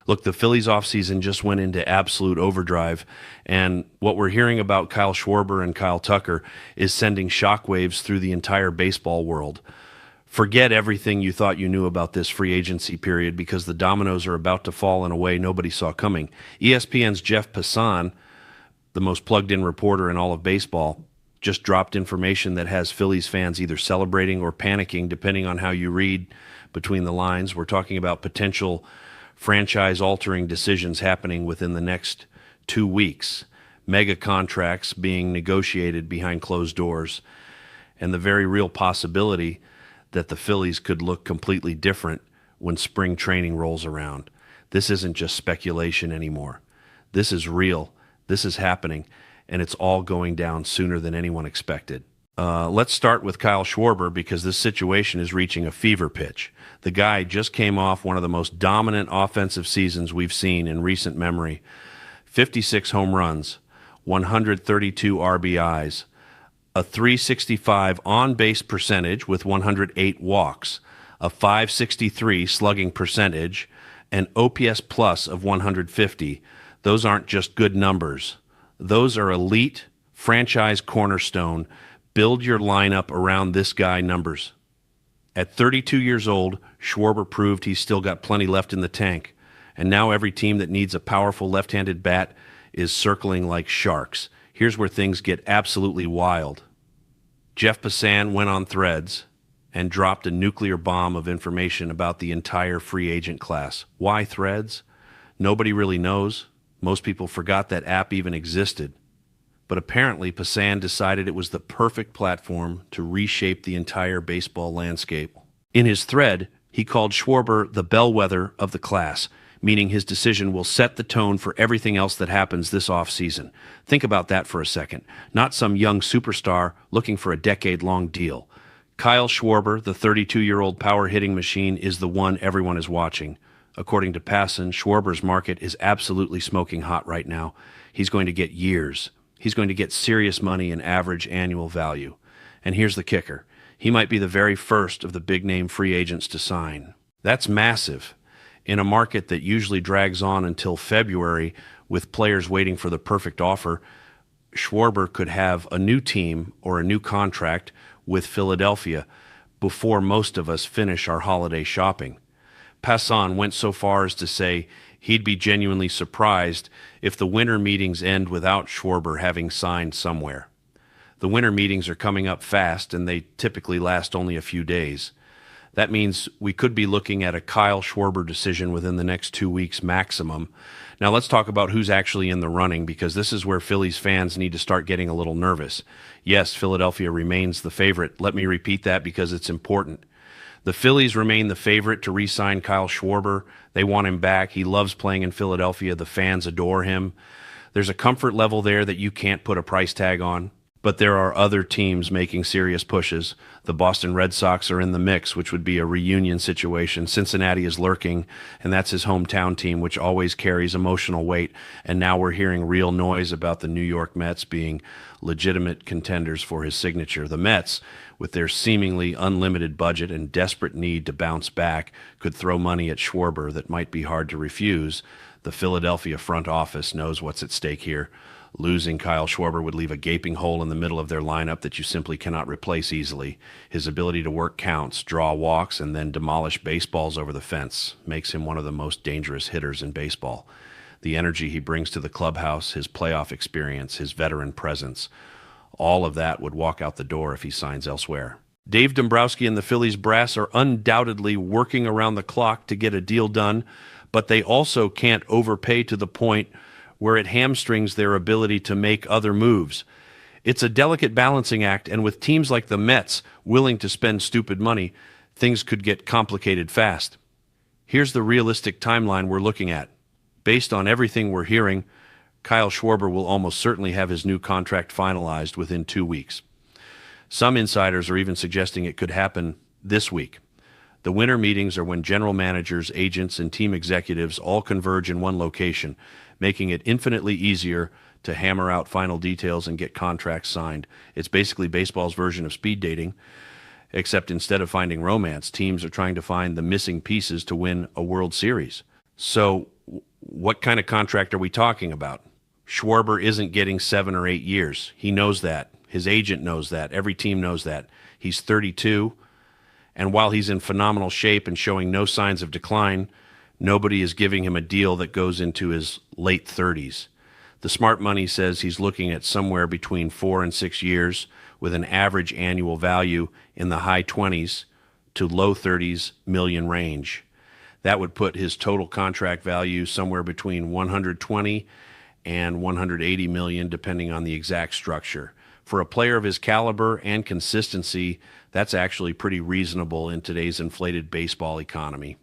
Look, the Phillies offseason just went into absolute overdrive, and what we're hearing about Kyle Schwarber and Kyle Tucker is sending shockwaves through the entire baseball world. Forget everything you thought you knew about this free agency period because the dominoes are about to fall in a way nobody saw coming. ESPN's Jeff Passan, the most plugged-in reporter in all of baseball, just dropped information that has Phillies fans either celebrating or panicking, depending on how you read between the lines. We're talking about potential franchise-altering decisions happening within the next 2 weeks, mega contracts being negotiated behind closed doors, and the very real possibility that the Phillies could look completely different when spring training rolls around. This isn't just speculation anymore. This is real. This is happening, and it's all going down sooner than anyone expected. Let's start with Kyle Schwarber because this situation is reaching a fever pitch. The guy just came off one of the most dominant offensive seasons we've seen in recent memory. 56 home runs, 132 RBIs, a .365 on-base percentage with 108 walks, a .563 slugging percentage, an OPS plus of 150. Those aren't just good numbers. Those are elite, franchise cornerstone, build your lineup around this guy numbers. At 32 years old, Schwarber proved he's still got plenty left in the tank, and now every team that needs a powerful left-handed bat is circling like sharks. Here's where things get absolutely wild. Jeff Passan went on Threads and dropped a nuclear bomb of information about the entire free agent class. Why Threads? Nobody really knows. Most people forgot that app even existed. But apparently Passan decided it was the perfect platform to reshape the entire baseball landscape. In his thread, he called Schwarber the bellwether of the class, meaning his decision will set the tone for everything else that happens this offseason. Think about that for a second. Not some young superstar looking for a decade-long deal. Kyle Schwarber, the 32-year-old power-hitting machine, is the one everyone is watching. According to Passan, Schwarber's market is absolutely smoking hot right now. He's going to get years. He's going to get serious money in average annual value. And here's the kicker. He might be the very first of the big-name free agents to sign. That's massive. In a market that usually drags on until February with players waiting for the perfect offer, Schwarber could have a new team or a new contract with Philadelphia before most of us finish our holiday shopping. Passan went so far as to say he'd be genuinely surprised if the winter meetings end without Schwarber having signed somewhere. The winter meetings are coming up fast, and they typically last only a few days. That means we could be looking at a Kyle Schwarber decision within the next 2 weeks maximum. Now let's talk about who's actually in the running, because this is where Phillies fans need to start getting a little nervous. Yes, Philadelphia remains the favorite. Let me repeat that because it's important. The Phillies remain the favorite to re-sign Kyle Schwarber. They want him back. He loves playing in Philadelphia. The fans adore him. There's a comfort level there that you can't put a price tag on. But there are other teams making serious pushes. The Boston Red Sox are in the mix, which would be a reunion situation. Cincinnati is lurking, and that's his hometown team, which always carries emotional weight. And now we're hearing real noise about the New York Mets being legitimate contenders for his signature. The Mets, with their seemingly unlimited budget and desperate need to bounce back, could throw money at Schwarber that might be hard to refuse. The Philadelphia front office knows what's at stake here. Losing Kyle Schwarber would leave a gaping hole in the middle of their lineup that you simply cannot replace easily. His ability to work counts, draw walks, and then demolish baseballs over the fence makes him one of the most dangerous hitters in baseball. The energy he brings to the clubhouse, his playoff experience, his veteran presence, all of that would walk out the door if he signs elsewhere. Dave Dombrowski and the Phillies brass are undoubtedly working around the clock to get a deal done, but they also can't overpay to the point where it hamstrings their ability to make other moves. It's a delicate balancing act, and with teams like the Mets willing to spend stupid money, things could get complicated fast. Here's the realistic timeline we're looking at. Based on everything we're hearing, Kyle Schwarber will almost certainly have his new contract finalized within 2 weeks. Some insiders are even suggesting it could happen this week. The winter meetings are when general managers, agents, and team executives all converge in one location, making it infinitely easier to hammer out final details and get contracts signed. It's basically baseball's version of speed dating, except instead of finding romance, teams are trying to find the missing pieces to win a World Series. So, what kind of contract are we talking about? Schwarber isn't getting 7 or 8 years. He knows that. His agent knows that. Every team knows that. He's 32, and while he's in phenomenal shape and showing no signs of decline, nobody is giving him a deal that goes into his late 30s. The smart money says he's looking at somewhere between 4 and 6 years with an average annual value in the high 20s to low 30s million range. That would put his total contract value somewhere between 120 and 180 million, depending on the exact structure. For a player of his caliber and consistency, that's actually pretty reasonable in today's inflated baseball economy.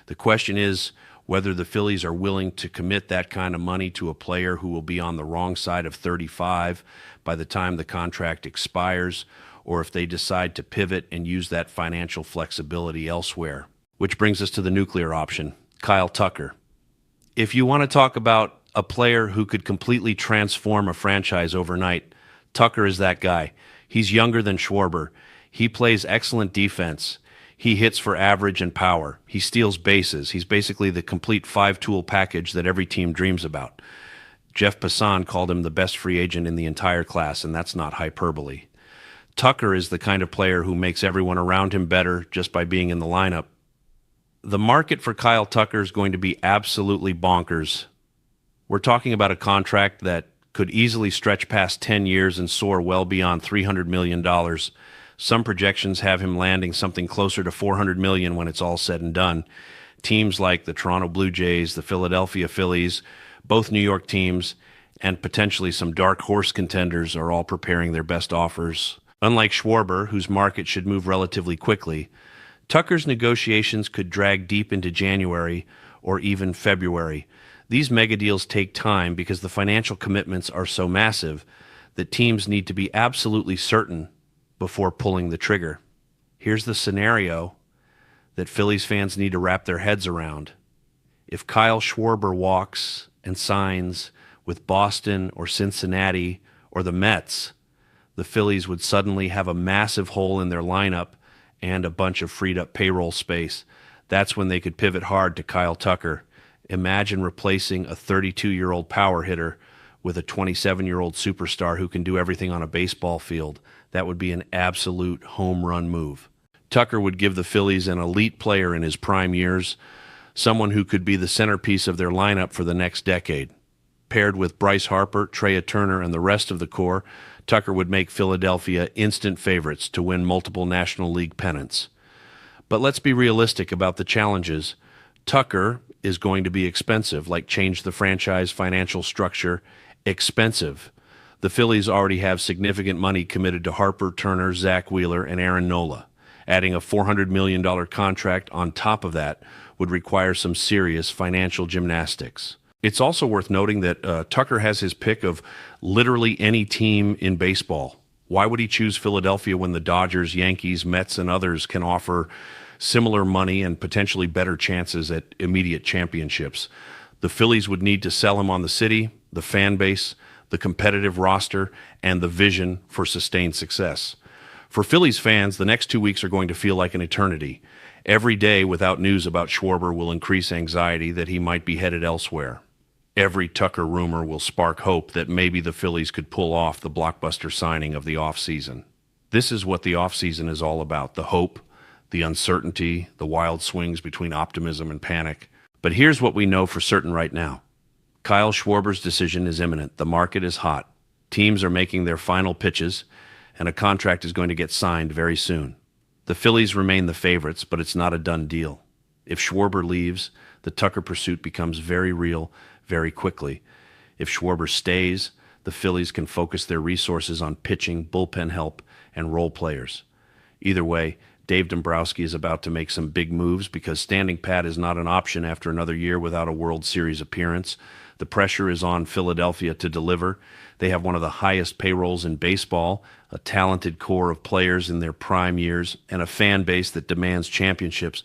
The question is whether the Phillies are willing to commit that kind of money to a player who will be on the wrong side of 35 by the time the contract expires, or if they decide to pivot and use that financial flexibility elsewhere. Which brings us to the nuclear option, Kyle Tucker. If you want to talk about a player who could completely transform a franchise overnight, Tucker is that guy. He's younger than Schwarber. He plays excellent defense. He hits for average and power. He steals bases. He's basically the complete five-tool package that every team dreams about. Jeff Passan called him the best free agent in the entire class, and that's not hyperbole. Tucker is the kind of player who makes everyone around him better just by being in the lineup. The market for Kyle Tucker is going to be absolutely bonkers. We're talking about a contract that could easily stretch past 10 years and soar well beyond $300 million. Some projections have him landing something closer to $400 million when it's all said and done. Teams like the Toronto Blue Jays, the Philadelphia Phillies, both New York teams, and potentially some dark horse contenders are all preparing their best offers. Unlike Schwarber, whose market should move relatively quickly, Tucker's negotiations could drag deep into January or even February. These mega deals take time because the financial commitments are so massive that teams need to be absolutely certain before pulling the trigger. Here's the scenario that Phillies fans need to wrap their heads around. If Kyle Schwarber walks and signs with Boston or Cincinnati or the Mets, the Phillies would suddenly have a massive hole in their lineup and a bunch of freed up payroll space. That's when they could pivot hard to Kyle Tucker. Imagine replacing a 32-year-old power hitter with a 27-year-old superstar who can do everything on a baseball field. That would be an absolute home run move. Tucker would give the Phillies an elite player in his prime years, someone who could be the centerpiece of their lineup for the next decade. Paired with Bryce Harper, Trea Turner, and the rest of the core, Tucker would make Philadelphia instant favorites to win multiple National League pennants. But let's be realistic about the challenges. Tucker is going to be expensive, like change the franchise financial structure, expensive. The Phillies already have significant money committed to Harper, Turner, Zach Wheeler, and Aaron Nola. Adding a $400 million contract on top of that would require some serious financial gymnastics. It's also worth noting that Tucker has his pick of literally any team in baseball. Why would he choose Philadelphia when the Dodgers, Yankees, Mets, and others can offer similar money and potentially better chances at immediate championships? The Phillies would need to sell him on the city, the fan base, the competitive roster, and the vision for sustained success. For Phillies fans, the next 2 weeks are going to feel like an eternity. Every day without news about Schwarber will increase anxiety that he might be headed elsewhere. Every Tucker rumor will spark hope that maybe the Phillies could pull off the blockbuster signing of the offseason. This is what the offseason is all about, the hope, the uncertainty, the wild swings between optimism and panic. But here's what we know for certain right now. Kyle Schwarber's decision is imminent. The market is hot. Teams are making their final pitches, and a contract is going to get signed very soon. The Phillies remain the favorites, but it's not a done deal. If Schwarber leaves, the Tucker pursuit becomes very real very quickly. If Schwarber stays, the Phillies can focus their resources on pitching, bullpen help, and role players. Either way, Dave Dombrowski is about to make some big moves because standing pat is not an option after another year without a World Series appearance. The pressure is on Philadelphia to deliver. They have one of the highest payrolls in baseball, a talented core of players in their prime years, and a fan base that demands championships.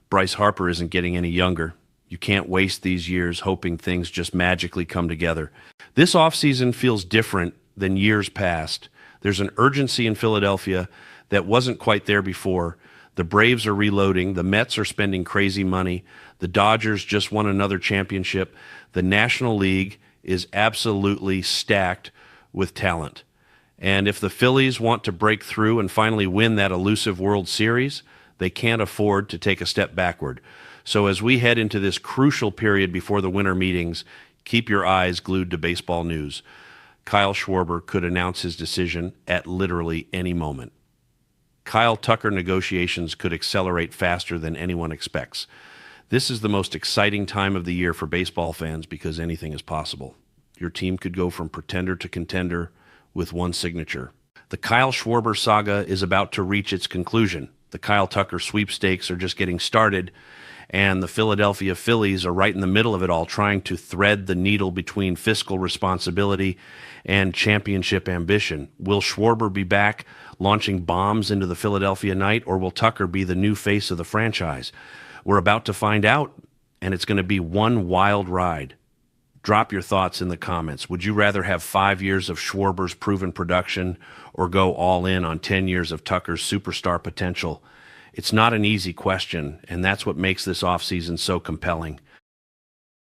Bryce Harper isn't getting any younger. You can't waste these years hoping things just magically come together. This offseason feels different than years past. There's an urgency in Philadelphia that wasn't quite there before. The The Braves are reloading. The Mets are spending crazy money. The Dodgers just won another championship. The National League is absolutely stacked with talent. And if the Phillies want to break through and finally win that elusive World Series, they can't afford to take a step backward. So as we head into this crucial period before the winter meetings, keep your eyes glued to baseball news. Kyle Schwarber could announce his decision at literally any moment. Kyle Tucker negotiations could accelerate faster than anyone expects. This is the most exciting time of the year for baseball fans because anything is possible. Your team could go from pretender to contender with one signature. The Kyle Schwarber saga is about to reach its conclusion. The Kyle Tucker sweepstakes are just getting started, and the Philadelphia Phillies are right in the middle of it all, trying to thread the needle between fiscal responsibility and championship ambition. Will Schwarber be back launching bombs into the Philadelphia night, or will Tucker be the new face of the franchise? We're about to find out, and it's going to be one wild ride. Drop your thoughts in the comments. Would you rather have 5 years of Schwarber's proven production or go all in on 10 years of Tucker's superstar potential? It's not an easy question, and that's what makes this offseason so compelling.